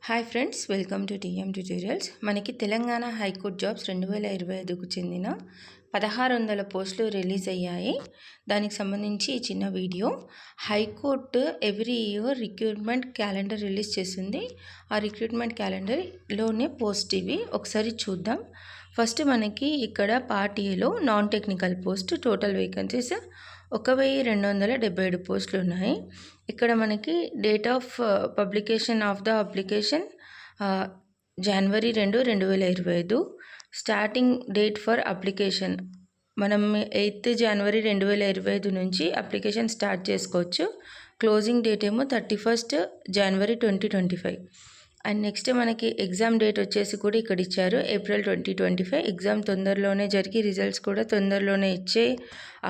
Hi friends, welcome to TM tutorials. మనకి Telangana high court jobs 2025కు చెందిన 1600 పోస్టులు రిలీజ్ అయ్యాయి. దానికి సంబంధించి ఈ చిన్న video. High court every year recruitment calendar release చేస్తుంది. ఆ రిక్రూట్మెంట్ క్యాలెండర్లోనే పోస్ట్ ఇవి ఒకసారి చూద్దాం. ఫస్ట్ మనకి ఇక్కడ పార్ట్ ఏలో non technical post total vacancies 1277 పోస్టులు ఉన్నాయి. ఇక్కడ మనకి date of publication of the application January 2, 2025. Starting date for application మనం 8 జనవరి 2025 నుంచి అప్లికేషన్ స్టార్ట్ చేసుకోవచ్చు. క్లోజింగ్ డేట్ ఏమో 31 జనవరి 2025. అండ్ నెక్స్ట్ మనకి ఎగ్జామ్ డేట్ వచ్చేసి కూడా ఇక్కడ ఇచ్చారు, ఏప్రిల్ 2025. ఎగ్జామ్ తొందరలోనే జరిగి రిజల్ట్స్ కూడా తొందరలోనే ఇచ్చే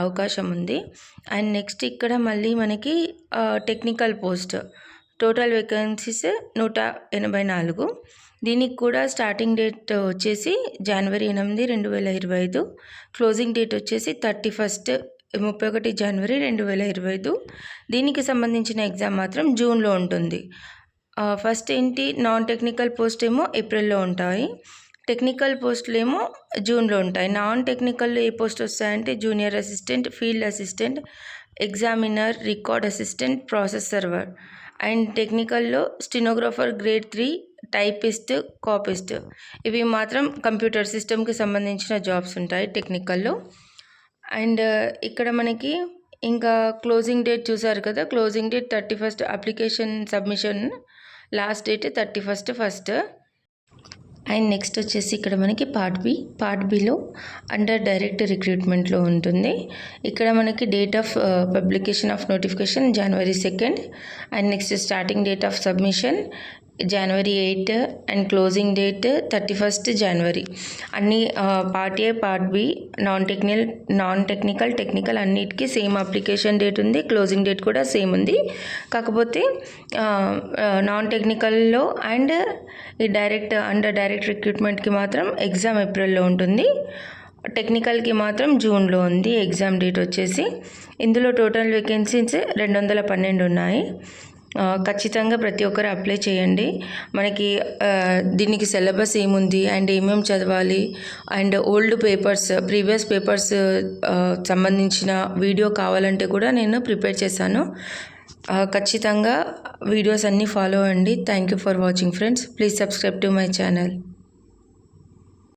అవకాశం ఉంది. అండ్ నెక్స్ట్ ఇక్కడ మళ్ళీ మనకి టెక్నికల్ పోస్ట్ టోటల్ వేకెన్సీస్ 184. దీనికి కూడా స్టార్టింగ్ డేట్ వచ్చేసి జనవరి 8, 2025. క్లోజింగ్ డేట్ వచ్చేసి 31 జనవరి 2025. దీనికి సంబంధించిన ఎగ్జామ్ మాత్రం జూన్లో ఉంటుంది. ఫస్ట్ ఏంటి, నాన్ టెక్నికల్ పోస్ట్ ఏమో ఏప్రిల్లో ఉంటాయి, టెక్నికల్ పోస్టులు ఏమో జూన్లో ఉంటాయి. నాన్ టెక్నికల్లో ఏ పోస్ట్ వస్తాయంటే junior assistant, field assistant, examiner, record assistant, process server. And టెక్నికల్లో స్టెనోగ్రాఫర్ గ్రేడ్ 3, టైపిస్ట్, కాపిస్ట్. ఇవి మాత్రం కంప్యూటర్ సిస్టమ్కి సంబంధించిన జాబ్స్ ఉంటాయి టెక్నికల్లో. అండ్ ఇక్కడ మనకి ఇంకా క్లోజింగ్ డేట్ చూసారు కదా, closing date 31. Application submission last date 31. And next వచ్చేసి ఇక్కడ మనకి పార్ట్ బిలో అండర్ డైరెక్ట్ రిక్రూట్మెంట్లో ఉంటుంది. ఇక్కడ మనకి date of publication of notification జనవరి 2. And next starting date of submission జనవరి 8 అండ్ క్లోజింగ్ డేట్ 31 జనవరి. అన్ని part A, part B, non technical అన్నిటికీ సేమ్ అప్లికేషన్ డేట్ ఉంది, క్లోజింగ్ డేట్ కూడా సేమ్ ఉంది. కాకపోతే నాన్ టెక్నికల్లో అండ్ ఈ అండర్ డైరెక్ట్ రిక్రూట్మెంట్కి మాత్రం ఎగ్జామ్ ఏప్రిల్లో ఉంటుంది, టెక్నికల్కి మాత్రం జూన్లో ఉంది ఎగ్జామ్ డేట్ వచ్చేసి. ఇందులో టోటల్ వేకెన్సీస్ 212 ఉన్నాయి. ఖచ్చితంగా ప్రతి ఒక్కరు అప్లై చేయండి. మనకి దీనికి సిలబస్ ఏముంది అండ్ ఏమేమి చదవాలి and old papers, previous papers సంబంధించిన వీడియో కావాలంటే కూడా నేను ప్రిపేర్ చేశాను. ఖచ్చితంగా వీడియోస్ అన్నీ ఫాలో అవ్వండి. Thank you for watching friends. Please subscribe to my channel.